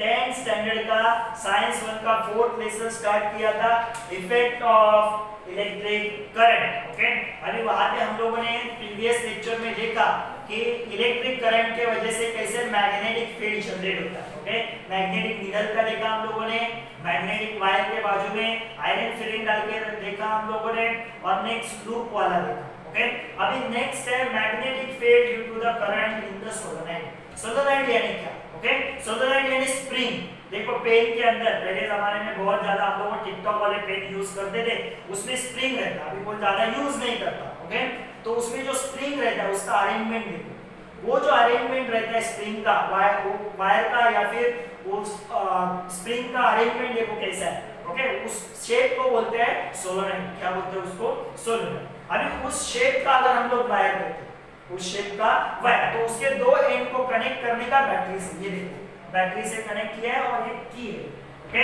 10th standard का science 1 का 4th lesson start किया था, effect of electric current. Okay, अभी वहां पे हम लोगों ने प्रीवियस लेक्चर में देखा कि इलेक्ट्रिक करंट के वजह से कैसे मैग्नेटिक फील्ड जनरेट होता है। ओके, मैग्नेटिक नीडल का देखा हम लोगों ने, मैग्नेटिक वायर के बाजू में आयरन फिलिंग डाल के देखा हम लोगों ने, और नेक्स्ट लूप वाला देखा। ओके, अभी नेक्स्ट है magnetic field due to the current in the solenoid. Solenoid यानी क्या? ओके, सोलेनोइड यानी स्प्रिंग। देखो पेन के अंदर पहले जमाने में बहुत ज्यादा हम लोग टिकटॉक वाले पेन यूज करते थे, उसमें स्प्रिंग रहता, अभी कोई ज्यादा यूज नहीं करता। ओके, तो उसमें जो स्प्रिंग रहता है उसका अरेंजमेंट देखो, वो जो अरेंजमेंट रहता है स्प्रिंग का, वायर का या फिर वो स्प्रिंग का अरेंजमेंट देखो कैसा है। ओके, उस शेप को बोलते हैं सोलेनोइड। क्या बोलते हैं उसको? सोलेनोइड। अभी उस शेप का अगर हम लोग वायर करते हैं, उस शेप का वायर, तो उसके दो एंड को कनेक्ट करने का बैटरी से, ये देखो बैटरी से कनेक्ट किया है और ये की है। ओके,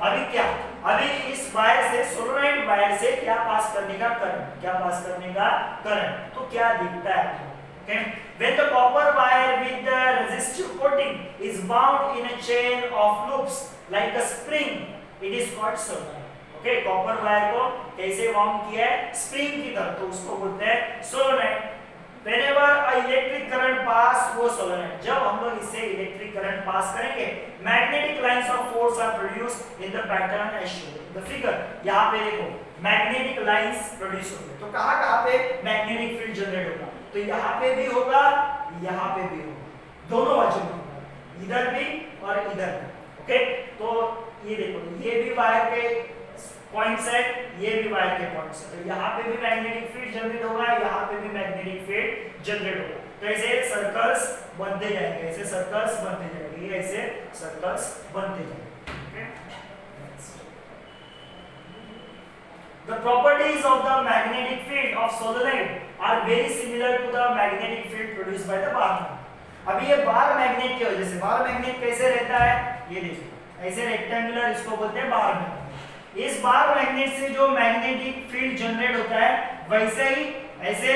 अभी क्या, अभी इस वायर से, सोलेनोइड वायर से क्या पास करने का? करंट। क्या पास करने का? करंट। तो क्या दिखता है? Okay, when the copper wire with the resistive coating is wound in a chain of loops like a spring, it is called solenoid. Okay, copper wire को कैसे वाउंड किया है? स्प्रिंग की तरह, तो उसको बोलते हैं solenoid. Whenever a electric current pass, वो सोलेनोइड। जब हम लोग इससे इलेक्ट्रिक करंट पास करेंगे, magnetic lines of force are produced in the pattern as shown in the figure. यहाँ पे देखो मैग्नेटिक लाइंस प्रोड्यूस होंगे, तो कहाँ पे मैग्नेटिक फील्ड जनरेट होगा? तो यहाँ पे भी होगा, यहाँ पे भी होगा, दोनों बाजू में होगा, इधर भी और इधर भी। ओके, तो ये देखो ये भी वायर के पॉइंट्स है, ये भी वायर के पॉइंट्स है, तो यहाँ पे भी मैग्नेटिक फील्ड जनरेट होगा, यहाँ पे भी मैग्नेटिक फील्ड जनरेट होगा। तो ऐसे सर्कल्स बनते जाएंगे, ऐसे सर्कल्स बनते जाएंगे, ऐसे सर्कल्स बनते जाएंगे। The properties of the magnetic field of solenoid are very similar to the magnetic field produced by the bar magnet. अभी ये बार मैग्नेट की वजह से, बार मैग्नेट कैसे रहता है? ये देखो ऐसे रेक्टेंगुलर, इसको बोलते हैं बार मैग्नेट। इस बार मैग्नेट से जो मैग्नेटिक फील्ड जनरेट होता है, वैसे ही ऐसे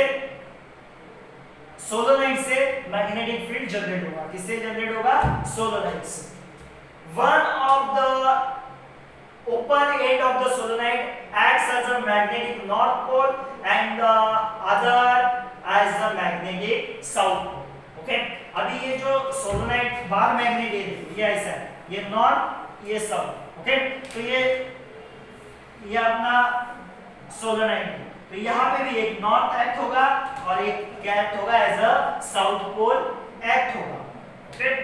सोलेनोइड से मैग्नेटिक फील्ड जनरेट होगा। किससे जनरेट होगा? सोलेनोइड से। One of the open end of the solenoid acts as a magnetic north pole and the other as the magnetic south pole. Okay, अभी ये जो सोलेनोइड बार मैग्नेट है, ये ऐसा है, ये नॉर्थ, ये साउथ। ओके, तो ये अपना सोलेनोइड है, तो यहाँ पे भी एक नॉर्थ एक्ट होगा और एक क्या एक्ट होगा? As a south pole act होगा। Okay,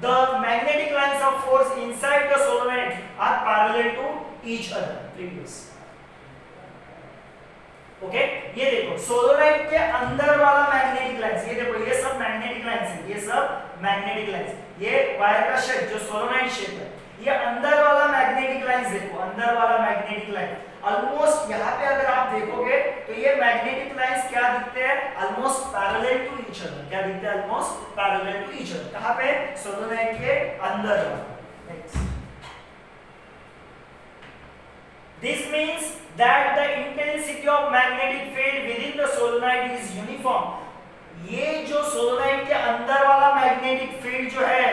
the magnetic lines of force inside the solenoid are parallel to each other. Previous. Okay, ये देखो सोलेनोइड के अंदर वाला मैग्नेटिक लाइंस, ये देखो ये सब मैग्नेटिक लाइंस है, ये सब मैग्नेटिक लाइंस, ये वायर का शेप जो सोलेनोइड शेप है, ये अंदर वाला मैग्नेटिक लाइंस देखो, अंदर वाला मैग्नेटिक लाइन ऑलमोस्ट यहाँ पे अगर आप देखोगे तो ये मैग्नेटिक लाइंस क्या दिखते हैं? Almost parallel to each other. क्या दिखते हैं? Almost parallel to each other. कहाँ पे? सोलेनोइड के अंदर। This means that the intensity of magnetic field within the solenoid is uniform. ये जो सोलेनोइड के अंदर वाला मैग्नेटिक फील्ड जो है,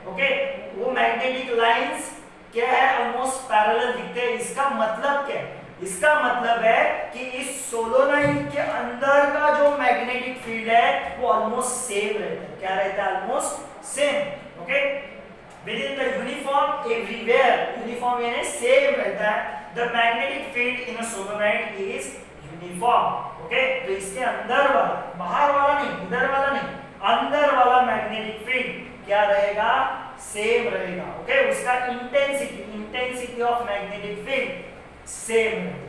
ओके, वो मैग्नेटिक लाइंस क्या है? ऑलमोस्ट पैरेलल दिखते हैं। इसका मतलब क्या है? इसका मतलब है कि इस सोलेनोइड के अंदर का जो मैग्नेटिक फील्ड है वो ऑलमोस्ट सेम रहता है। क्या रहता है? Almost same. Okay, within the uniform everywhere, uniform यानी सेम रहता है। The magnetic field in a solenoid is uniform. Okay, तो इसके अंदर वाला, बाहर वाला नहीं, इधर वाला नहीं, अंदर वाला मैग्नेटिक फील्ड क्या रहेगा? सेम रहेगा। ओके, उसका intensity of magnetic field same रहेगा।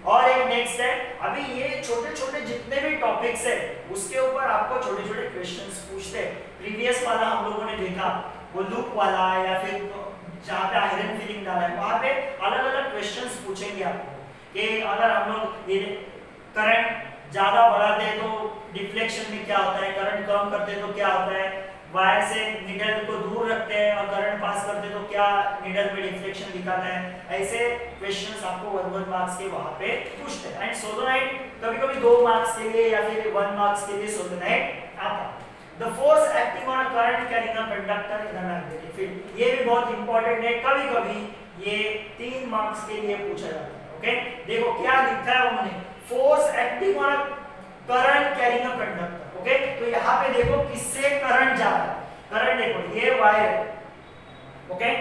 और एक नेक्स्ट है, अभी ये छोटे छोटे जितने भी टॉपिक्स है उसके ऊपर आपको छोटे छोटे क्वेश्चंस पूछते हैं। प्रीवियस वाला हम लोगों ने देखा, वो लूप वाला या फिर जहाँ पे आयरन फिलिंग डाला है, वहाँ पे अलग अलग क्वेश्चंस पूछेंगे आपको कि अगर हम लोग ये करंट ज्यादा बढ़ाते हैं तो डिफ्लेक्शन में क्या होता है, करंट कम करते हैं तो क्या होता है, वायर से निडल को दूर रखते हैं और करंट पास करते हैं तो क्या निडल में डिफ्लेक्शन दिखाता है। ऐसे क्वेश्चंस आपको 1 मार्क्स के वहां पे पूछते हैं। एंड सोलेनोइड कभी-कभी 2 मार्क्स के लिए या फिर 1 मार्क्स के लिए सोलेनोइड आता है। The force acting on a current carrying a conductor in a magnetic field. ये भी बहुत इंपॉर्टेंट है, कभी कभी ये 3 मार्क्स के लिए पूछा जाता है। ओके, देखो क्या लिखा है उन्होंने, force acting on a current carrying a conductor. Okay, तो यहाँ पे देखो किससे करंट जा रहा है, करंट देखो ये वायर है, okay,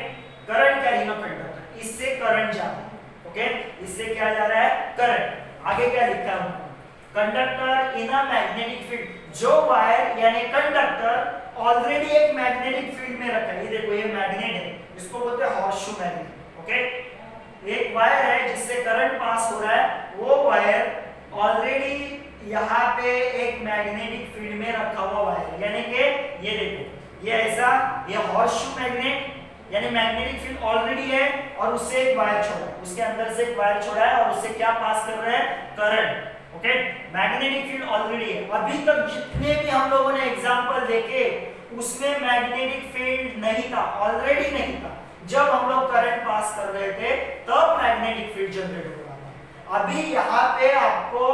current carrying a conductor, इससे करंट जा रहा है। ओके, इससे क्या जा रहा है, करंट। आगे क्या लिखा है, conductor in a magnetic field, जो वायर यानी कंडक्टर ऑलरेडी एक मैग्नेटिक फील्ड में रखा है। ये देखो ये मैग्नेट है, इसको बोलते हैं हॉर्सशू मैग्नेट। ओके, एक वायर है जिससे करंट पास हो रहा है, वो वायर ऑलरेडी यहाँ पे एक मैग्नेटिक फील्ड में रखा हुआ वायर, यानी कि ये देखो ये ऐसा, ये हॉर्सशू मैग्नेट यानी मैग्नेटिक फील्ड ऑलरेडी है और उससे एक वायर छोड़ा है, उसके अंदर से एक वायर छोड़ा है और उससे क्या पास कर रहा है, current. Okay, magnetic field already है। अभी तक जितने भी हम लोगों ने एग्जांपल देखे उसमें मैग्नेटिक फील्ड नहीं था, ऑलरेडी नहीं था। जब हम लोग करंट पास कर रहे थे तब मैग्नेटिक फील्ड जनरेट हो रहा था। अभी यहाँ पे आपको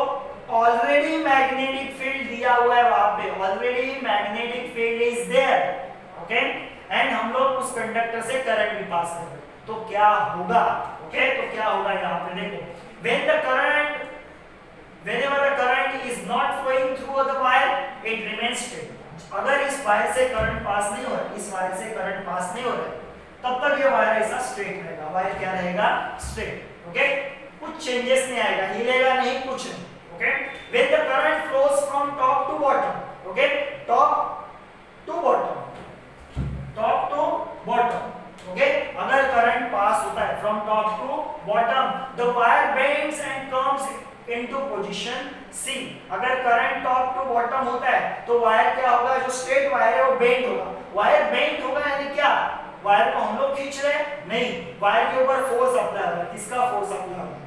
ऑलरेडी मैग्नेटिक फील्ड दिया हुआ है, वहां पे already magnetic field is there. Okay, and हम लोग उस कंडक्टर से करंट भी पास कर रहे हैं, तो क्या होगा, ओके, तो क्या होगा यहाँ पे देखो, when the current whenever the current is not flowing through the wire it remains straight। अगर इस वायर से करंट पास नहीं हो रहा, इस वायर से करंट पास नहीं हो रहा, तब तक ये वायर ऐसा स्ट्रेट रहेगा, वायर क्या रहेगा, स्ट्रेट। ओके, कुछ चेंजेस नहीं आएगा, हिलेगा नहीं, कुछ नहीं। Okay, when the current flows from top to bottom, okay, top to bottom, top to bottom. Okay, अगर करंट पास होता है from top to bottom, the wire bends and comes into position C. अगर current top to bottom होता है तो wire क्या होगा, जो स्ट्रेट वायर है वो बेंड होगा। वायर बेंड होगा यानी क्या, वायर को हम लोग खींच रहे हैं नहीं, वायर के ऊपर फोर्स अप्लाई हो रहा है। किसका फोर्स अप्लाई हो रहा है,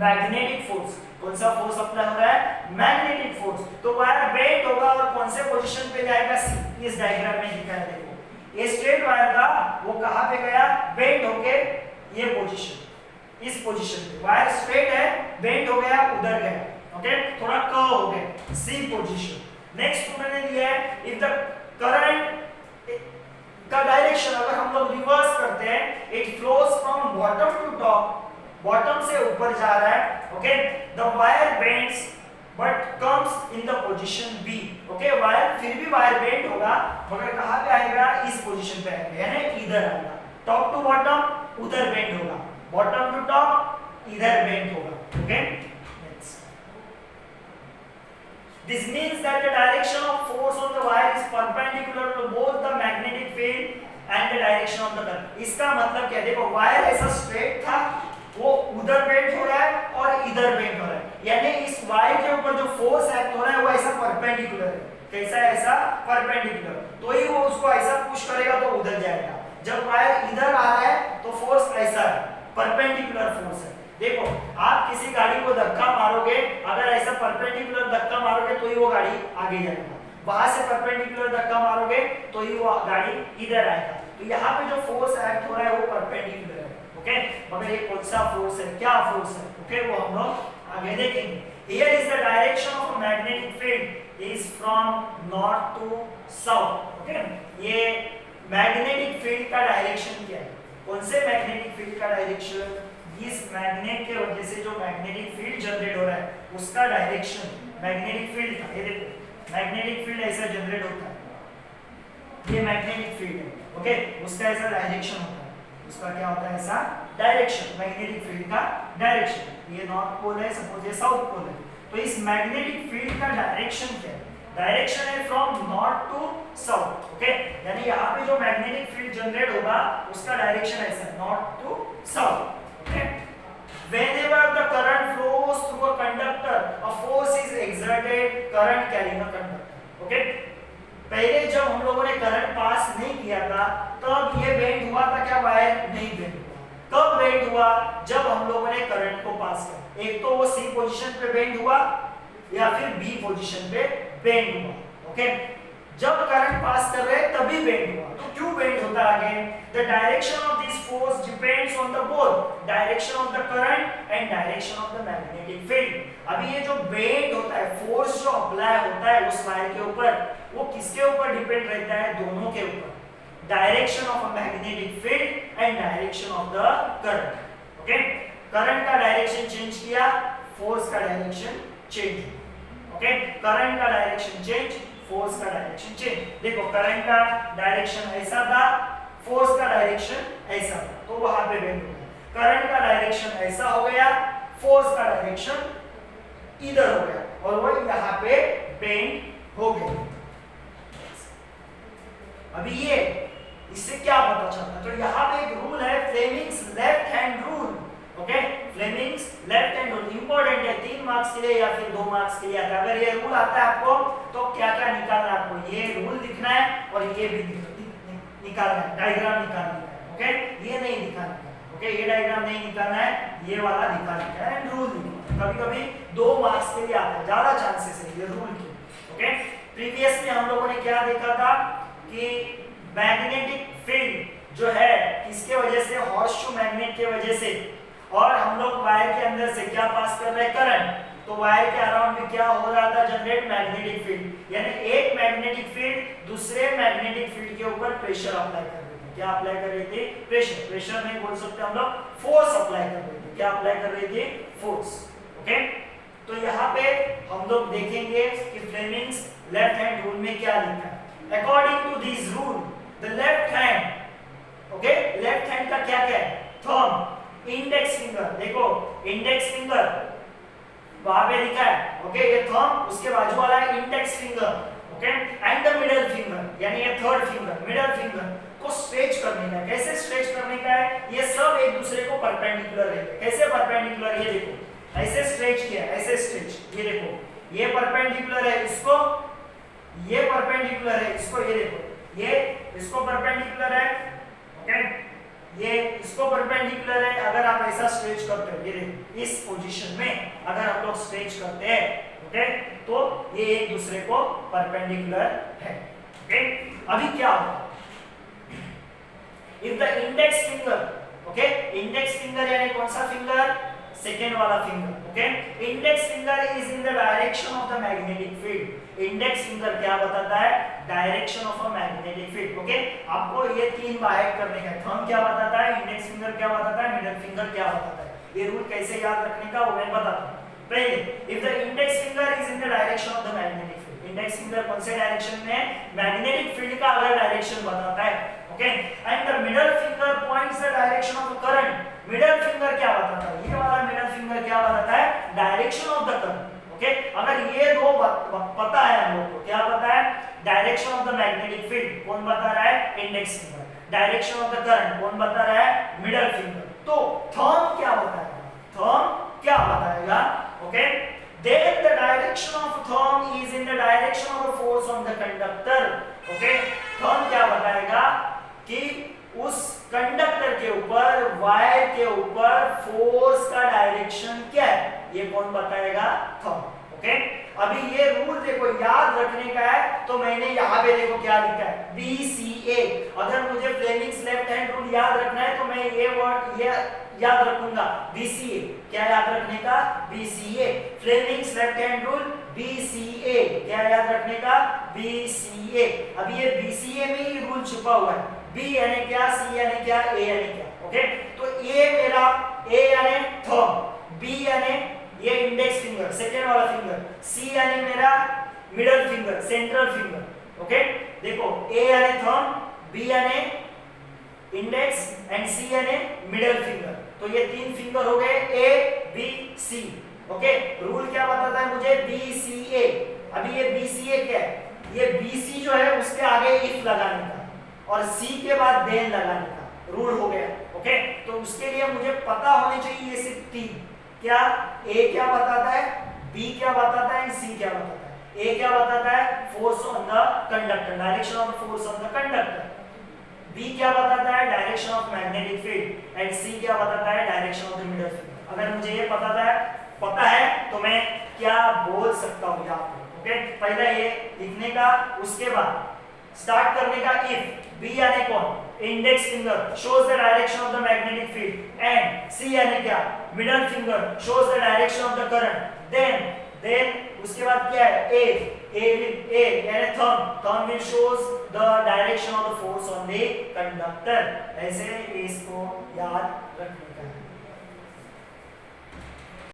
मैग्नेटिक फोर्स। कौन सा फोर्स अप्लाई हो रहा है, मैग्नेटिक फोर्स। तो वायर बेंड होगा और कौन से पोजीशन पे जाएगा, सी। इस डायग्राम में दिखाया देखो, ये स्ट्रेट वायर था, वो कहां पे गया, बेंड होके ये पोजीशन, इस पोजीशन पे। वायर स्ट्रेट है, बेंड हो गया, उधर गया। ओके, थोड़ा कर्व हो गया, सी पोजीशन। नेक्स्ट उन्होंने दिया है, इफ द करंट का डायरेक्शन अगर हम लोग रिवर्स करते हैं, it flows from bottom to top, bottom से ऊपर जा रहा है। Okay, the wire bends but comes in the position B. Okay, wire फिर भी वायर बेंड होगा मगर कहां पे आएगा, इस पोजीशन पे आएगा, यानी इधर आएगा। टॉप टू बॉटम उधर बेंड होगा, बॉटम टू टॉप इधर बेंड होगा। Okay, this means that the direction of force on the wire is perpendicular to both the magnetic field and the direction of the current। इसका मतलब क्या, देखो wire ऐसा straight था, वो उधर बेंड हो रहा है और इधर बेंड हो रहा है, यानी इस वायर के ऊपर जो फोर्स एक्ट हो रहा है वो ऐसा परपेंडिकुलर है। कैसा है, ऐसा परपेंडिकुलर, तो ही वो उसको ऐसा पुश करेगा तो उधर जाएगा। जब वायर इधर आ रहा है तो फोर्स ऐसा है, परपेंडिकुलर फोर्स है। देखो आप किसी गाड़ी को धक्का मारोगे, अगर ऐसा परपेंडिकुलर धक्का मारोगे तो ही वो गाड़ी आगे जाएगा, वहां से परपेंडिकुलर धक्का मारोगे तो ही वो गाड़ी इधर आएगा। तो यहाँ पे जो फोर्स एक्ट हो रहा है वो परपेंडिकुलर है। ओके, मगर ये कौन सा फोर्स है, क्या फोर्स है, ओके, वो हम लोग आगे देखेंगे। Here is the direction of magnetic field is from north to south. Okay, ये मैग्नेटिक फील्ड का डायरेक्शन क्या है, कौन से मैग्नेटिक फील्ड का डायरेक्शन, इस मैग्नेट के वजह से जो मैग्नेटिक फील्ड जनरेट हो रहा है उसका डायरेक्शन मैग्नेटिक फील्ड का। ये देखो मैग्नेटिक फील्ड ऐसा जनरेट होता है, ये मैग्नेटिक फील्ड है। ओके, उसका ऐसा डायरेक्शन होता है, उसका क्या होता है, ऐसा डायरेक्शन, मैग्नेटिक फील्ड का डायरेक्शन। ये नॉर्थ पोल है, सपोज ये साउथ पोल है, तो इस मैग्नेटिक फील्ड का डायरेक्शन क्या है, डायरेक्शन है from north to south. Okay, यानी यहाँ पे जो मैग्नेटिक फील्ड जनरेट होगा उसका डायरेक्शन ऐसा है, north to south. Okay. Whenever the current flows through a conductor, a force is exerted, current carrying a conductor. Okay. पहले जब हम लोगों ने करंट पास नहीं किया था तब ये बेंड हुआ था क्या, वायर नहीं बेंड हुआ। कब बेंड हुआ, जब हम लोगों ने करंट को पास किया, एक तो वो सी पोजीशन पे बेंड हुआ या फिर बी पोजीशन पे बेंड हुआ। ओके, जब करंट पास कर रहे तभी बेंड हुआ। तो क्यों बेंड होता है, again the direction of this force depends on the both direction of the current and direction of the magnetic field. अभी ये जो बेंड होता है, फोर्स जो अप्लाई होता है उस वायर के ऊपर, वो किसके ऊपर डिपेंड रहता है? दोनों के ऊपर, direction of a magnetic field and direction of the current. Okay, current का डायरेक्शन चेंज किया, फोर्स का डायरेक्शन चेंज। ओके, करंट का डायरेक्शन चेंज, फोर्स का डायरेक्शन चेंज। देखो करंट का डायरेक्शन ऐसा था, फोर्स का डायरेक्शन ऐसा था, तो वहां पे बेंड हो गया। करंट का डायरेक्शन ऐसा हो गया, फोर्स का डायरेक्शन इधर हो गया, और वो यहाँ पे बेंड हो गया। अभी ये इससे क्या पता चलता? तो यहाँ पे एक रूल है, Fleming's left hand rule. Okay, Fleming's left hand rule important है, 3 मार्क्स के लिए या फिर 2 मार्क्स के लिए आता है। अगर ये रूल आता है आपको तो क्या क्या निकालना है? आपको ये रूल लिखना है और ये भी निकालना है, डायग्राम निकालना है। ओके, ये नहीं निकालना है। ओके, ये डायग्राम नहीं निकालना है, ये वाला निकालना है एंड रूल लिखना है। कभी-कभी 2 मार्क्स के लिए आता है, ज्यादा चांसेस है ये रूल के। ओके, प्रीवियस में हम लोगों ने क्या देखा था कि मैग्नेटिक फील्ड जो है किसके वजह से? हॉर्सशू मैग्नेट के वजह से, और हम लोग वायर के अंदर से क्या पास कर रहे हैं? करंट। तो वायर के अराउंड में क्या हो रहा था? जनरेट मैग्नेटिक फील्ड, यानी एक मैग्नेटिक फील्ड दूसरे मैग्नेटिक फील्ड के ऊपर प्रेशर अप्लाई कर रही थी। क्या अप्लाई कर रही थी? प्रेशर। प्रेशर नहीं बोल सकते हम लोग, फोर्स अप्लाई कर रही थी। क्या अप्लाई कर रही थी? फोर्स। ओके, तो यहाँ पे हम लोग देखेंगे कि फ्लेमिंग्स लेफ्ट हैंड रूल में क्या लिखा है। According to this rule the left hand, okay, left hand का क्या क्या है? थंब, इंडेक्स फिंगर, देखो इंडेक्स फिंगर वहां पे लिखा है। ओके, ये थंब, उसके बाजू वाला है index finger. Okay, and the middle finger, यानी ये थर्ड फिंगर, मिडिल फिंगर को स्ट्रेच करने का है। कैसे स्ट्रेच करने का है? ये सब एक दूसरे को परपेंडिकुलर रहेंगे। कैसे परपेंडिकुलर? ये देखो, ऐसे स्ट्रेच किया, ऐसे स्ट्रेच, ये देखो ये परपेंडिकुलर है इसको, ये परपेंडिकुलर है इसको, ये देखो ये इसको परपेंडिकुलर है। ओके, ये इसको परपेंडिकुलर है। अगर आप ऐसा स्ट्रेच करते हो, ये देखो इस पोजीशन में अगर हम लोग स्ट्रेच करते हैं, ओके, तो ये एक दूसरे को परपेंडिकुलर है। ओके, अभी क्या होगा? If the index finger, okay, index finger यानी कौन सा फिंगर? सेकेंड वाला finger. Okay, index finger is in the direction of the magnetic field. Index finger क्या बताता है? Direction of a magnetic field. Okay, आपको ये 3 बाहर करने का है। थंब क्या बताता है? इंडेक्स फिंगर क्या बताता है? मिडिल फिंगर क्या बताता है? ये रूल कैसे याद रखने का वो मैं बताता हूं। पहले, if the index finger is in the direction of the magnetic field, index finger कौन से डायरेक्शन में है? मैग्नेटिक फील्ड का अगर डायरेक्शन बताता है। Okay, and the middle finger points the direction of the current. Middle finger क्या बताता है? ये वाला मिडिल फिंगर क्या बताता है? Direction of the current. Okay, अगर ये दो पता है हम लोग को, क्या पता है? Direction of the magnetic field कौन बता रहा है? Index finger. Direction of the current कौन बता रहा है? Middle finger. तो थंब क्या बताएगा? थंब क्या बताएगा? Okay, then the direction of thumb is in the direction of the force on the conductor. Okay, thumb क्या बताएगा कि उस कंडक्टर के ऊपर, वायर के ऊपर फोर्स का डायरेक्शन क्या है? ये कौन बताएगा? थंब। ओके, अभी ये रूल देखो याद रखने का है, तो मैंने यहाँ पे देखो क्या लिखा है? BCA। अगर मुझे फ्लेमिंग्स लेफ्ट हैंड रूल याद रखना है तो मैं ये वर्ड ये याद रखूंगा, BCA। क्या याद रखने का? BCA। Fleming's left hand rule BCA। क्या याद रखने का? BCA। अब ये BCA में ही रूल छुपा हुआ है। B यानी क्या? C यानी क्या? A यानी क्या? ओके, तो A मेरा A यानी थंब, B यानी ये इंडेक्स फिंगर, सेकेंड वाला फिंगर, C यानी मेरा middle finger, central finger. Okay, देखो A यानी थंब, B यानी इंडेक्स एंड C यानी मिडिल फिंगर। तो ये 3 फिंगर हो गए, A B C। Okay, rule क्या बताता है मुझे? BCA। अभी ये BCA क्या है? ये BC जो है उसके आगे इफ लगाने का और C के बाद देन लगाने का रूल हो गया। ओके, तो उसके लिए मुझे पता होने चाहिए ये सिर्फ 3। क्या? A क्या बताता है, B क्या बताता है, C क्या बताता है? A क्या बताता है? Force on the conductor, direction of the force on the conductor. B क्या बताता है? Direction of magnetic field. And C क्या बताता है? Direction of the middle field. अगर मुझे ये पता है तो मैं क्या बोल सकता हूँ यहाँ पे? ओके, पहला ये लिखने का, उसके बाद स्टार्ट करने का इफ। B यानी कौन? Index finger shows the direction of the magnetic field and C यानी क्या? Middle finger shows the direction of the current. Then उसके बाद क्या है ए यानी thumb will shows the direction of the force on the conductor. ऐसे इसको याद रखने का है।